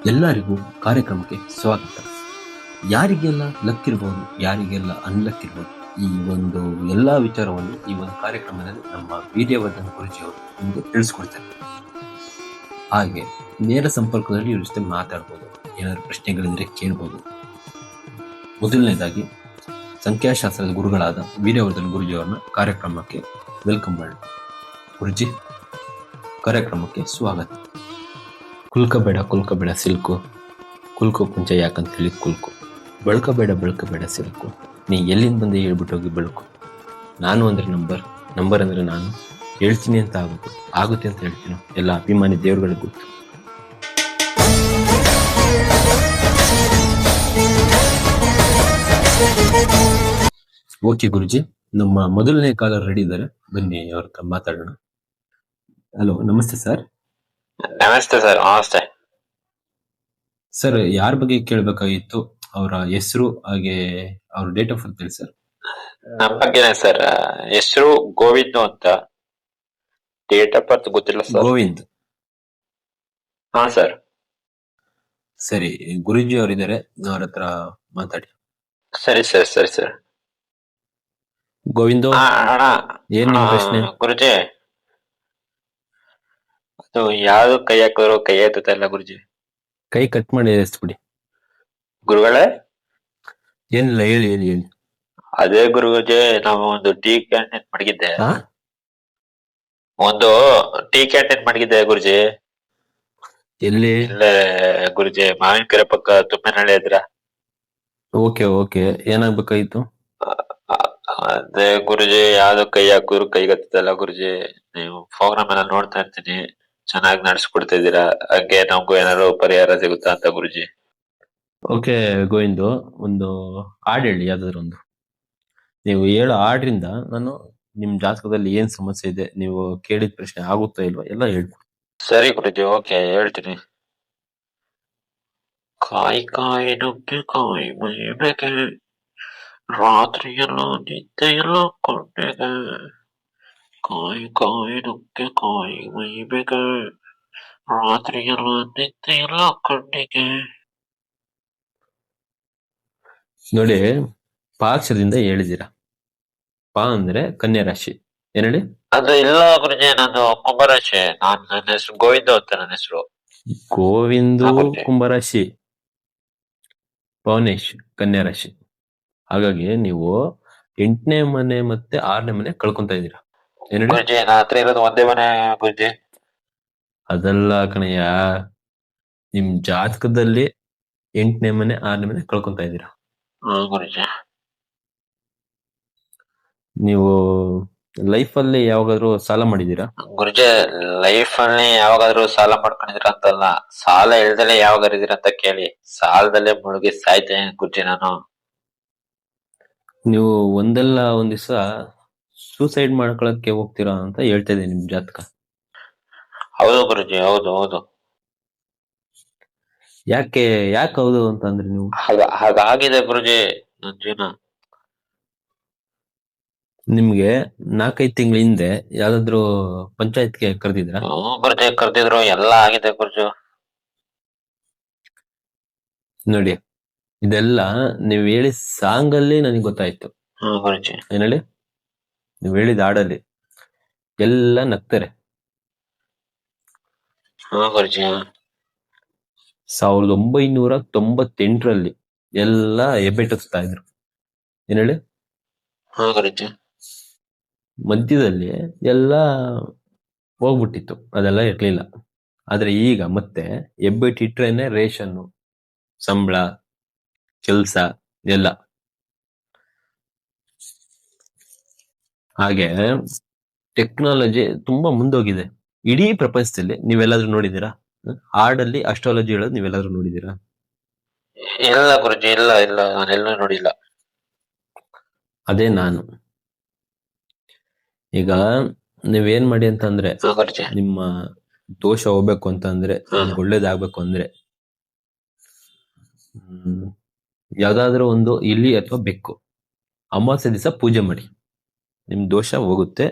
ಎಲ್ಲರಿಗೂ ಕಾರ್ಯಕ್ರಮಕ್ಕೆ ಸ್ವಾಗತ. ಯಾರಿಗೆಲ್ಲ ಲಕ್ ಇರ್ಬೋದು, ಯಾರಿಗೆಲ್ಲ ಅನ್ಲಕ್ ಇರ್ಬೋದು, ಈ ಒಂದು ಎಲ್ಲಾ ವಿಚಾರವನ್ನು ಈ ಒಂದು ಕಾರ್ಯಕ್ರಮದಲ್ಲಿ ನಮ್ಮ ವೀರ್ಯವರ್ಧನ್ ಗುರೂಜಿಯವರು ನಿಮಗೆ ತಿಳಿಸ್ಕೊಡ್ತಾರೆ. ಹಾಗೆ ನೇರ ಸಂಪರ್ಕದಲ್ಲಿ ಇವ್ರ ಜೊತೆ ಮಾತಾಡ್ಬೋದು, ಏನಾದ್ರು ಪ್ರಶ್ನೆಗಳಿದ್ರೆ ಕೇಳ್ಬೋದು. ಮೊದಲನೇದಾಗಿ ಸಂಖ್ಯಾಶಾಸ್ತ್ರದ ಗುರುಗಳಾದ ವೀರ್ಯವರ್ಧನ್ ಗುರೂಜಿಯವರನ್ನ ಕಾರ್ಯಕ್ರಮಕ್ಕೆ ವೆಲ್ಕಮ್ ಮಾಡಿ. ಗುರುಜಿ, ಕಾರ್ಯಕ್ರಮಕ್ಕೆ ಸ್ವಾಗತ. ಕುಲ್ಕಬೇಡ ಸಿಲ್ಕು, ಕುಲ್ಕೋ ಕುಂಚ ಯಾಕಂತೇಳಿ ಕುಲ್ಕು. ಬೆಳಕಬೇಡ ಸಿಲ್ಕು, ನೀ ಎಲ್ಲಿಂದ ಬಂದು ಹೇಳ್ಬಿಟ್ಟೋಗಿ ಬೆಳಕು. ನಾನು ಅಂದ್ರೆ ನಂಬರ್ ಅಂದ್ರೆ ನಾನು. ಹೇಳ್ತೀನಿ ಅಂತ ಆಗುತ್ತೆ ಅಂತ ಹೇಳ್ತೀನೋ ಎಲ್ಲ ಅಭಿಮಾನಿ ದೇವ್ರುಗಳಿಗೆ ಗೊತ್ತು. ಓಕೆ ಗುರುಜಿ, ನಮ್ಮ ಮೊದಲನೇ ಕಾಲರ್ ರೆಡಿ ಇದ್ದಾರೆ, ಬನ್ನಿ ಅವ್ರ ಹತ್ರ ಮಾತಾಡೋಣ. ಹಲೋ, ನಮಸ್ತೆ ಸರ್. ನಮಸ್ತೆ ಸರ್. ನಮಸ್ತೆ ಸರ್. ಯಾರ ಬಗ್ಗೆ ಕೇಳಬೇಕಾಗಿತ್ತು? ಅವರ ಹೆಸರು ಹಾಗೆ ಅವ್ರ ಡೇಟ್ ಆಫ್ ಬರ್ತ್ ಹೇಳಿ ಸರ್. ನಮ್ಮ ಬಗ್ಗೆನೇ ಸರ್. ಹೆಸರು ಗೋವಿಂದ್ ಅಂತ. ಡೇಟ್ ಆಫ್ ಬರ್ತ್ ಗೊತ್ತಿಲ್ಲ ಸರ್. ಗೋವಿಂದ್. ಹಾ ಸರ್. ಸರಿ, ಗುರುಜಿ ಅವರಿದ್ದಾರೆ, ಅವ್ರ ಹತ್ರ ಮಾತಾಡಿ. ಸರಿ ಸರ್. ಸರಿ ಸರ್. ಗೋವಿಂದು, ಅಣ್ಣ, ಏನ್ ನಿಮ್ ಪ್ರಶ್ನೆ? ಗುರುಜಿ, ಅದು ಯಾವ್ದು ಕೈ ಹಾಕಿದ್ರು ಕೈ ಎತ್ತಲ್ಲ ಗುರುಜಿ. ಕೈ ಕಟ್ ಮಾಡಿ ಎಸ್ಬಿಡಿ. ಗುರುಗಳೇ, ಏನಿಲ್ಲ, ಹೇಳಿ ಹೇಳಿ ಹೇಳಿ. ಅದೇ ಗುರುಜಿ, ನಾವು ಒಂದು ಟೀ ಕ್ಯಾಂಟೀನ್ ಮಡಗಿದ್ದೆ. ಒಂದು ಟೀ ಕ್ಯಾಂಟೀನ್ ಮಡಗಿದ್ದೆ ಗುರುಜಿ. ಎಲ್ಲಿ? ಇಲ್ಲೇ ಗುರುಜಿ, ಮಾವಿನಕೆರೆ ಪಕ್ಕ ತುಮ್ಮೇನಹಳ್ಳಿ ಹತ್ರ. ಓಕೆ ಓಕೆ, ಏನಾಗ್ಬೇಕಾಗಿತ್ತು? ಅದೇ ಗುರುಜಿ, ಯಾವ್ದು ಕೈ ಹಾಕಿದ್ರು ಕೈಗತ್ತಲ್ಲ ಗುರುಜಿ. ನೀವು ಪ್ರೋಗ್ರಾಮ್ ಎಲ್ಲ ನೋಡ್ತಾ ಇರ್ತೀನಿ, ಚೆನ್ನಾಗಿ ನಡೆಸ್ಕೊಡ್ತಾ ಇದ್ದೀರಾ. ಹಾಗೆ ನಮಗೂ ಏನಾದ್ರು ಪರಿಹಾರ ಸಿಗುತ್ತಾ ಅಂತ ಗುರುಜಿ. ಓಕೆ ಗೋವಿಂದು, ಒಂದು ಹಾಡ್ ಹೇಳಿ, ಯಾವ್ದಾದ್ರು ಒಂದು. ನೀವು ಹೇಳೋ ಹಾಡ್ರಿಂದ ನಾನು ನಿಮ್ ಜಾತಕದಲ್ಲಿ ಏನ್ ಸಮಸ್ಯೆ ಇದೆ, ನೀವು ಕೇಳಿದ ಪ್ರಶ್ನೆ ಆಗುತ್ತಾ ಇಲ್ವಾ ಎಲ್ಲ ಹೇಳ್ಕೊಡಿ. ಸರಿ ಗುರುಜಿ, ಓಕೆ, ಹೇಳ್ತೀನಿ. ಕಾಯಿ ಕಾಯಿ ನುಗ್ಗೆ ಕಾಯಿ ಮೈಬೇಕೆ, ರಾತ್ರಿಯೆಲ್ಲ ನಿದ್ದೆಯೆಲ್ಲ ಕೊಂಡೆಗೆ. ಕಾಯಿ ಕಾಯಿ ನುಗ್ಗೆ ಕಾಯಿ ಮೈಬೇಕೆ, ರಾತ್ರಿಯೆಲ್ಲ ನಿದ್ದೆಯೆಲ್ಲ ಕಣ್ಣಿಗೆ. ನೋಡಿ, ಪಾಕ್ಷರದಿಂದ ಹೇಳಿದಿರಾ. ಪಾ ಅಂದ್ರೆ ಕನ್ಯಾ ರಾಶಿ, ಏನ್ ಹೇಳಿ? ಅದು ಇಲ್ಲ ಗುರುಜಿ, ನಾನು ಕುಂಭರಾಶಿ. ನನ್ನ ಹೆಸರು ಗೋವಿಂದ ಅಂತ. ನನ್ನ ಹೆಸರು ಗೋವಿಂದು ಕುಂಭರಾಶಿ, ಪವನೇಶ್ ಕನ್ಯಾ ರಾಶಿ. ಹಾಗಾಗಿ ನೀವು 8ನೇ ಮನೆ ಮತ್ತೆ 6ನೇ ಮನೆ ಕಳ್ಕೊಂತ ಇದೀರಾ. ಏನ್ ಹೇಳಿ? ಗುರುಜಿ, ನನ್ನ ಹತ್ರ ಇರೋದು ಒಂದೇ ಮನೆ ಗುರುಜಿ. ಅದಲ್ಲ ಕಣಯ್ಯ, ನಿಮ್ ಜಾತಕದಲ್ಲಿ 8ನೇ ಮನೆ 6ನೇ ಮನೆ ಕಳ್ಕೊಂತ ಇದೀರಾ. ಗುರುಜಿ, ನೀವು ಲೈಫ್ ಅಲ್ಲಿ ಯಾವಾಗಾದ್ರೂ ಸಾಲ ಮಾಡಿದೀರಾ? ಗುರುಜಿ, ಲೈಫ್ ಅಲ್ಲಿ ಯಾವಾಗಾದ್ರೂ ಸಾಲ ಮಾಡ್ಕೊಂಡಿದ್ರ ಅಂತಲ್ಲ, ಸಾಲ ಇಲ್ದಲೆ ಯಾವಾಗ ಇದೀರ ಅಂತ ಕೇಳಿ. ಸಾಲದಲ್ಲೇ ಮುಳುಗಿ ಸಾಯ್ತೇನೆ ಗುರುಜಿ ನಾನು. ನೀವು ಒಂದಲ್ಲ ಒಂದ್ ದಿವಸ ಸೂಸೈಡ್ ಮಾಡ್ಕೊಳಕ್ಕೆ ಹೋಗ್ತೀರಾ ಅಂತ ಹೇಳ್ತಾ ಇದೆ ನಿಮ್ ಜಾತಕ. ಹೌದು ಗುರುಜಿ, ಹೌದು ಹೌದು. ಯಾಕೆ ಹೌದು ಅಂತ ಅಂದ್ರೆ ನೀವು? ಹಾಗಾಗಿದೆ ಗುರುಜಿ ನನ್ ಜೀವನ. ನಿಮ್ಗೆ 4-5 ತಿಂಗಳ ಹಿಂದೆ ಯಾವ್ದಾದ್ರು ಪಂಚಾಯತ್ಗೆ ಕರೆದಿದ್ರ? ಗುರುಜಿ, ಕರ್ದಿದ್ರು, ಎಲ್ಲ ಆಗಿದೆ ಗುರುಜಿ. ನೋಡಿ, ಇದೆಲ್ಲ ನೀವ್ ಹೇಳಿ ಸಾಂಗ್ ಅಲ್ಲಿ ನನಗೆ ಗೊತ್ತಾಯ್ತು. ಗುರುಜಿ, ಏನ್ ಹೇಳಿ? ನೀವ್ ಹೇಳಿದ ಹಾಡಲ್ಲಿ ಎಲ್ಲ ನಗ್ತಾರೆ. ಗುರುಜಿ, 1998ರಲ್ಲಿ ಎಲ್ಲ ಹೆಬ್ಬೆಟ್ಟಿಸ್ತಾ ಇದ್ರು. ಏನ್ ಹೇಳಿ? ಗುರುಜಿ, ಮಧ್ಯದಲ್ಲಿ ಎಲ್ಲ ಹೋಗ್ಬಿಟ್ಟಿತ್ತು, ಅದೆಲ್ಲ ಇರ್ಲಿಲ್ಲ. ಆದ್ರೆ ಈಗ ಮತ್ತೆ ಹೆಬ್ಬೆಟ್ಟಿಟ್ರೇನೆ ರೇಷನ್ನು, ಸಂಬಳ, ಕೆಲ್ಸ ಎಲ್ಲ. ಹಾಗೆ ಟೆಕ್ನಾಲಜಿ ತುಂಬಾ ಮುಂದೋಗಿದೆ ಇಡೀ ಪ್ರಪಂಚದಲ್ಲಿ. ನೀವೆಲ್ಲಾದ್ರೂ ನೋಡಿದೀರಾ ಹಾಡಲ್ಲಿ ಅಸ್ಟ್ರಾಲಜಿ ಹೇಳೋದು? ನೀವೆಲ್ಲಾದ್ರೂ ನೋಡಿದೀರಾ? ಇಲ್ಲ ಗುರುಜಿ, ಇಲ್ಲ ಇಲ್ಲ, ನಾನೆಲ್ಲೂ ನೋಡಿಲ್ಲ. ಅದೇ ನಾನು. ಈಗ ನೀವೇನ್ ಮಾಡಿ ಅಂತ ಅಂದ್ರೆ, ನಿಮ್ಮ ದೋಷ ಹೋಗ್ಬೇಕು ಅಂತ ಅಂದ್ರೆ, ಒಳ್ಳೇದಾಗ್ಬೇಕು ಅಂದ್ರೆ, ಯಾವ್ದಾದ್ರು ಒಂದು ಇಲಿ ಅಥವಾ ಬೆಕ್ಕು ಅಮಾವಾಸ್ಯೆ ದಿವಸ ಪೂಜೆ ಮಾಡಿ, ನಿಮ್ ದೋಷ ಹೋಗುತ್ತೆ.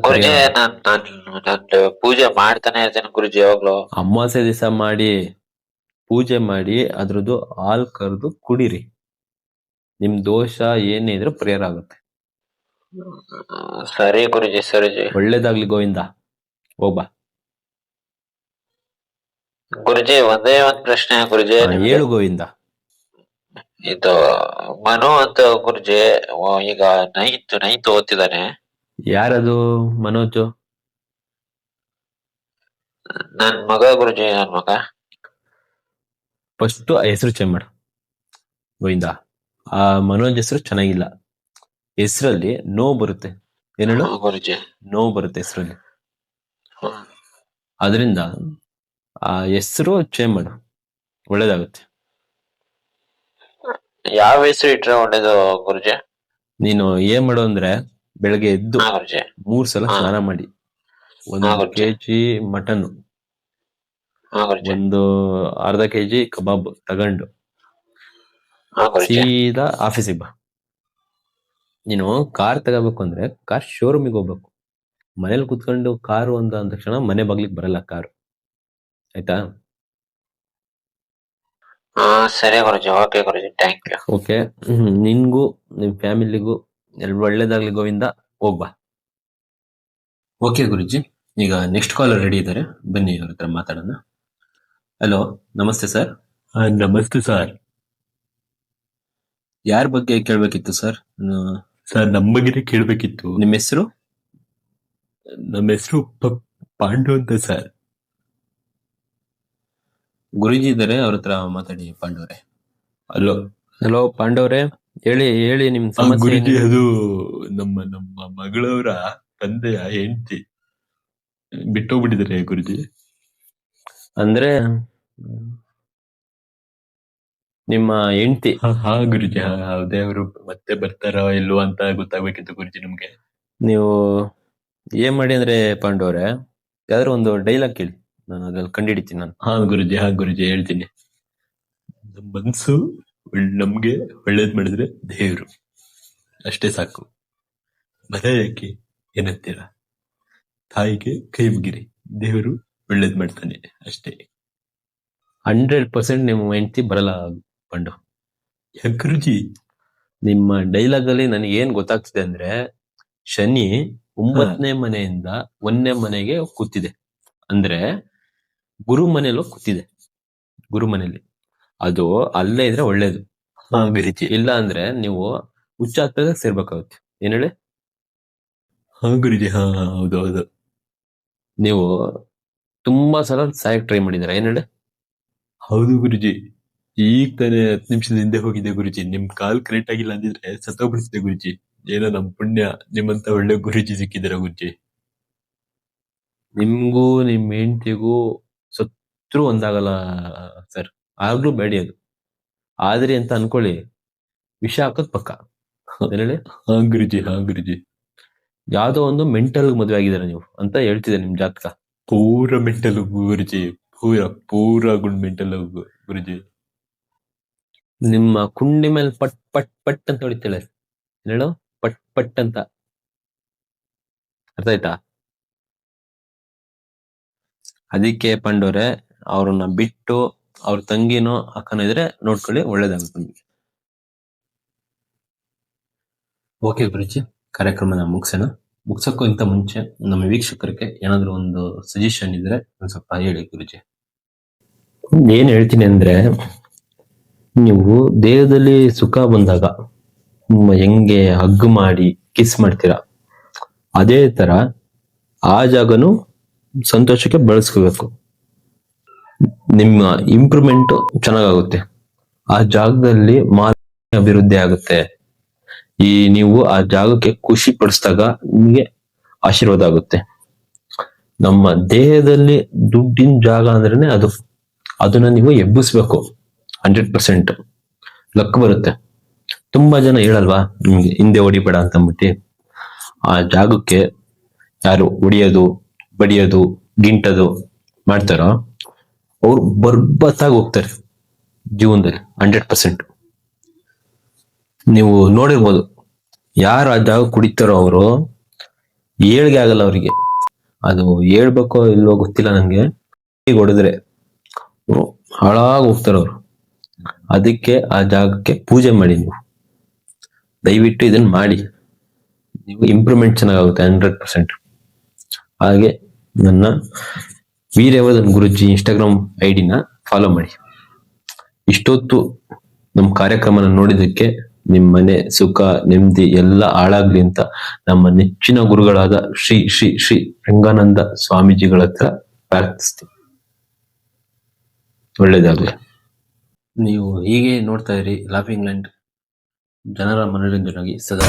ಗುರುಜಿ, ನಾನು ಪೂಜೆ ಮಾಡ್ತಾನೆ ಇರ್ತೇನೆ ಗುರುಜಿ ಯಾವಾಗ್ಲೂ. ಅಮಾವಾಸ್ಯೆ ದಿವಸ ಮಾಡಿ, ಪೂಜೆ ಮಾಡಿ ಅದ್ರದ್ದು ಹಾಲ್ ಕರೆದು ಕುಡೀರಿ. ನಿಮ್ ದೋಷ ಏನೇ ಇದ್ರೂ ಪರಿಹಾರ ಆಗುತ್ತೆ. ಸರಿ ಗುರುಜಿ, ಸರಿಜಿ. ಒಳ್ಳೇದಾಗ್ಲಿ ಗೋವಿಂದ, ಹೋಗ್ಬಾ. ಗುರುಜಿ, ಒಂದೇ ಒಂದ್ ಪ್ರಶ್ನೆ ಗುರುಜಿ ನಿಮ್ಗೆ. ಹೇಳು ಗೋವಿಂದ. ಇದು ಮನು ಅಂತ ಗುರುಜಿ, ಈಗ ನೈನ್ತ್ ಓದ್ತಿದ್ದಾನೆ. ಯಾರದು ಮನೋಜ್? ನನ್ ಮಗ ಗುರುಜಿ, ನನ್ ಮಗ. ಫಸ್ಟ್ ಹೆಸರು ಚೇಂಜ್ ಮಾಡು ಗೋವಿಂದ. ಆ ಮನೋಜ್ ಹೆಸರು ಚೆನ್ನಾಗಿಲ್ಲ. ಹೆಸರಲ್ಲಿ ನೋ ಬರುತ್ತೆ. ಏನ್ ಹೇಳು? ಗುರುಜಿ, ನೋ ಬರುತ್ತೆ ಹೆಸರಲ್ಲಿ. ಅದರಿಂದ ಆ ಹೆಸರು ಚೇಂಜ್ ಮಾಡು, ಒಳ್ಳೇದಾಗುತ್ತೆ. ಯಾವ ಹೆಸರು ಇಟ್ರೆ ಒಳ್ಳೇದು ಗುರುಜಿ? ನೀನು ಏನ್ ಮಾಡು ಅಂದ್ರೆ, ಬೆಳಗ್ಗೆ ಎದ್ದು 3 ಸಲ ಸ್ನಾನ ಮಾಡಿ, 1 kg ಮಟನ್, 1 ಅರ್ಧ kg ಕಬಾಬ್ ತಗೊಂಡು ಸೀದಾ ಆಫೀಸಿಗೆ ಬಾ. ನೀನು ಕಾರ್ ತಗೋಬೇಕು ಅಂದ್ರೆ ಕಾರ್ ಶೋರೂಮಿಗೆ ಹೋಗ್ಬೇಕು. ಮನೇಲಿ ಕುತ್ಕೊಂಡು ಕಾರು ಅಂದ ತಕ್ಷಣ ಮನೆ ಬಾಗ್ಲಿಗೆ ಬರಲ್ಲ ಕಾರು, ಆಯ್ತಾ? ಸರಿ guruji, okay guruji, thank you. Okay, ನಿನ್ಗೂ ನಿಮ್ ಫ್ಯಾಮಿಲಿಗೂ ಎಲ್ಲ ಒಳ್ಳೇದಾಗ್ಲಿ ಗೋವಿಂದ, ಹೋಗ್ಬಾ. ಓಕೆ ಗುರುಜಿ, ಈಗ ನೆಕ್ಸ್ಟ್ ಕಾಲರ್ ರೆಡಿ ಇದ್ದಾರೆ, ಬನ್ನಿ ಅವ್ರ ಹತ್ರ ಮಾತಾಡೋಣ. ಹಲೋ, ನಮಸ್ತೆ ಸರ್. ನಮಸ್ತೆ ಸರ್. ಯಾರ ಬಗ್ಗೆ ಕೇಳ್ಬೇಕಿತ್ತು ಸರ್? ಸರ್, ನಮ್ಮ ಬಗ್ಗೆನೇ ಕೇಳ್ಬೇಕಿತ್ತು. ನಿಮ್ಮ ಹೆಸರು? ನಮ್ಮ ಹೆಸರು ಪಾಂಡು ಅಂತ ಸರ್. ಗುರುಜಿ ಇದ್ದಾರೆ, ಅವ್ರ ಹತ್ರ ಮಾತಾಡಿ. ಪಾಂಡವ್ರೆ. ಹಲೋ ಹಲೋ ಪಾಂಡವ್ರೆ, ಹೇಳಿ ನಿಮ್ ಸಮಸ್ಯೆ. ಗುರುಜಿ, ಅದು ನಮ್ಮ ಮಗಳವರ ತಂದೆಯ ಹೆಂಡತಿ ಬಿಟ್ಟೋಗ್ಬಿಟ್ಟಿದ್ದಾರೆ ಗುರುಜಿ. ಅಂದ್ರೆ ನಿಮ್ಮ ಹೆಂಡತಿ? ಹಾ ಗುರುಜಿ, ಹೌದೇ. ಅವರು ಮತ್ತೆ ಬರ್ತಾರೋ ಇಲ್ವೋ ಅಂತ ಗೊತ್ತಾಗ್ಬೇಕಿತ್ತು ಗುರುಜಿ ನಮ್ಗೆ. ನೀವು ಏನ್ ಮಾಡಿ ಅಂದ್ರೆ ಪಾಂಡವ್ರೆ, ಯಾವ್ದಾದ್ರು ಒಂದು ಡೈಲಾಗ್ ಕೇಳಿ, ನಾನು ಅದ್ರಲ್ಲಿ ಕಂಡುಹಿಡಿತೀನಿ ನಾನು. ಹಾ ಗುರುಜಿ, ಹೇಳ್ತೀನಿ. ನಮ್ಮ ಮನ್ಸು ನಮ್ಗೆ ಒಳ್ಳೇದ್ ಮಾಡಿದ್ರೆ ದೇವ್ರು, ಅಷ್ಟೇ ಸಾಕು. ಮರ ಯಾಕೆ ಏನಂತೀರ? ತಾಯಿಗೆ ಕೈ ಮುಗಿರಿ, ದೇವರು ಒಳ್ಳೇದ್ ಮಾಡ್ತಾನೆ, ಅಷ್ಟೇ. 100% ನಿಮ್ಮ ಹೆಂಡತಿ ಬರಲ್ಲ ಪಾಂಡು. ಗುರುಜಿ, ನಿಮ್ಮ ಡೈಲಾಗ್ ಅಲ್ಲಿ ನನಗೆ ಏನ್ ಗೊತ್ತಾಗ್ತಿದೆ ಅಂದ್ರೆ, ಶನಿ 9ನೇ ಮನೆಯಿಂದ 1ನೇ ಮನೆಗೆ ಕೂತಿದೆ, ಅಂದ್ರೆ ಗುರು ಮನೆಯಲ್ಲೂ ಕೂತಿದೆ. ಗುರು ಮನೆಯಲ್ಲಿ ಅದು ಅಲ್ಲೇ ಇದ್ರೆ ಒಳ್ಳೇದು. ಗುರುಜಿ, ಇಲ್ಲ ಅಂದ್ರೆ ನೀವು ಹುಚ್ಚಾತ್ಮಕ ಸೇರ್ಬೇಕಾಗುತ್ತೆ. ಏನ್ ಹೇಳಿ? ಹಾ ಗುರುಜಿ, ಹೌದು. ನೀವು ತುಂಬಾ ಸಲ ಸಾಯಕ್ ಟ್ರೈ ಮಾಡಿದಾರ, ಏನ್ ಹೇಳಿ? ಹೌದು ಗುರುಜಿ, ಈಗ ತಾನೇ 10 ನಿಮಿಷದ ಹಿಂದೆ ಹೋಗಿದೆ ಗುರುಜಿ. ನಿಮ್ ಕಾಲ್ ಕರೆಕ್ಟ್ ಆಗಿಲ್ಲ ಅಂದಿದ್ರೆ ಸತ್ತೋಗ್ಬಿಡ್ತಿದೆ ಗುರುಜಿ. ಏನೋ ನಮ್ ಪುಣ್ಯ, ನಿಮ್ಮಂತ ಒಳ್ಳೆ ಗುರುಜಿ ಸಿಕ್ಕಿದಾರ ಗುರುಜಿ. ನಿಮ್ಗೂ ನಿಮ್ ಹೆಂಡತಿಗೂ ಸತ್ರು ಒಂದಾಗಲ್ಲ ಸರ್, ಆಗ್ಲೂ ಬೇಡಿ. ಅದು ಆದ್ರಿ ಅಂತ ಅನ್ಕೊಳ್ಳಿ, ವಿಷ ಹಾಕೋದ್ ಪಕ್ಕ. ಹೇಳಿ? ಹಾ ಗುರುಜಿ, ಯಾವ್ದೋ ಒಂದು ಮೆಂಟಲ್ ಮದುವೆ ಆಗಿದಾರೆ ನೀವು ಅಂತ ಹೇಳ್ತಿದೆ ನಿಮ್ ಜಾತಕ. ಪೂರ ಮೆಂಟಲ್ ಗುರುಜಿ, ಪೂರ ಗುಡ್ ಮೆಂಟಲ್ ಗುರುಜಿ. ನಿಮ್ಮ ಕುಂಡಿ ಮೇಲೆ ಪಟ್ ಪಟ್ ಪಟ್ ಅಂತ ಹೊಡಿತಾಳೆ, ಹೇಳು? ಪಟ್ ಪಟ್ ಅಂತ, ಅರ್ಥ ಆಯ್ತಾ? ಅದಕ್ಕೆ ಪಾಂಡವ್ರೆ, ಅವ್ರನ್ನ ಬಿಟ್ಟು ಅವ್ರ ತಂಗಿನೋ ಅಕ್ಕನೋ ಇದ್ರೆ ನೋಡ್ಕೊಳ್ಳಿ, ಒಳ್ಳೇದಾಗುತ್ತೆ ನಿಮ್ಗೆ. ಓಕೆ ಗುರುಜಿ, ಕಾರ್ಯಕ್ರಮನ ಮುಗ್ಸಕ್ಕೂ ಇಂತ ಮುಂಚೆ ನಮ್ಮ ವೀಕ್ಷಕರಿಗೆ ಏನಾದ್ರು ಒಂದು ಸಜೆಷನ್ ಇದ್ರೆ ಒಂದ್ ಸ್ವಲ್ಪ ಹೇಳಿ ಗುರುಜಿ. ಏನ್ ಹೇಳ್ತೀನಿ ಅಂದ್ರೆ, ನೀವು ದೇಹದಲ್ಲಿ ಸುಖ ಬಂದಾಗ ಹೆಂಗೆ ಹಗ್ ಮಾಡಿ ಕಿಸ್ ಮಾಡ್ತೀರಾ, ಅದೇ ತರ ಆ ಜಾಗನು ಸಂತೋಷಕ್ಕೆ ಬಳಸ್ಕೋಬೇಕು. ನಿಮ್ಮ ಇಂಪ್ರೂವ್ಮೆಂಟ್ ಚೆನ್ನಾಗಾಗುತ್ತೆ, ಆ ಜಾಗದಲ್ಲಿ ಅಭಿವೃದ್ಧಿ ಆಗುತ್ತೆ. ನೀವು ಆ ಜಾಗಕ್ಕೆ ಖುಷಿ ಪಡಿಸಿದಾಗ ನಿಮ್ಗೆ ಆಶೀರ್ವಾದ ಆಗುತ್ತೆ. ನಮ್ಮ ದೇಹದಲ್ಲಿ ದುಡ್ಡಿನ ಜಾಗ ಅಂದ್ರೇನೆ ಅದು, ಅದನ್ನ ನೀವು ಎಬ್ಬಿಸ್ಬೇಕು. 100% ಲಕ್ ಬರುತ್ತೆ. ತುಂಬಾ ಜನ ಹೇಳಲ್ವಾ ನಿಮ್ಗೆ, ಹಿಂದೆ ಹೊಡಿಬೇಡ ಅಂತ ಅಂದ್ಬಿಟ್ಟು. ಆ ಜಾಗಕ್ಕೆ ಯಾರು ಹೊಡಿಯೋದು, ಬಡಿಯೋದು, ಗಿಂಟದು ಮಾಡ್ತಾರೋ ಅವ್ರು ಬರ್ಬತ್ತಾಗಿ ಹೋಗ್ತಾರೆ ಜೀವನದಲ್ಲಿ 100%. ನೀವು ನೋಡಿರ್ಬೋದು, ಯಾರು ಆ ಜಾಗ ಕುಡಿತಾರೋ ಅವರು ಏಳ್ಗೆ ಆಗಲ್ಲ ಅವರಿಗೆ. ಅದು ಹೇಳ್ಬೇಕೋ ಇಲ್ವೋ ಗೊತ್ತಿಲ್ಲ ನಂಗೆ. ಹೊಡೆದ್ರೆ ಹಾಳಾಗಿ ಹೋಗ್ತಾರೆ ಅವರು. ಅದಕ್ಕೆ ಆ ಜಾಗಕ್ಕೆ ಪೂಜೆ ಮಾಡಿ ನೀವು. ದಯವಿಟ್ಟು ಇದನ್ನ ಮಾಡಿ, ನೀವು ಇಂಪ್ರೂವ್ಮೆಂಟ್ ಚೆನ್ನಾಗುತ್ತೆ 100%. ಹಾಗೆ ನನ್ನ ವೀರ್ಯವರ್ಧನ್ ಗುರುಜಿ ಇನ್ಸ್ಟಾಗ್ರಾಮ್ ಐಡಿನ ಫಾಲೋ ಮಾಡಿ. ಇಷ್ಟೊತ್ತು ನಮ್ಮ ಕಾರ್ಯಕ್ರಮನ ನೋಡಿದಕ್ಕೆ ನಿಮ್ಮ ಮನೆ ಸುಖ ನೆಮ್ಮದಿ ಎಲ್ಲ ಹಾಳಾಗ್ಲಿ ಅಂತ ನಮ್ಮ ನೆಚ್ಚಿನ ಗುರುಗಳಾದ ಶ್ರೀ ಶ್ರೀ ಶ್ರೀ ರಂಗಾನಂದ ಸ್ವಾಮೀಜಿಗಳ ಹತ್ರ ಪ್ರಾರ್ಥಿಸ್ತೀನಿ. ಒಳ್ಳೇದಾಗ್ಲಿ. ನೀವು ಹೀಗೆ ನೋಡ್ತಾ ಇರಿ ಲಾಫಿಂಗ್ ಲ್ಯಾಂಡ್, ಜನರ ಮನೋರಂಜನೆಗಾಗಿ ಸದಾ.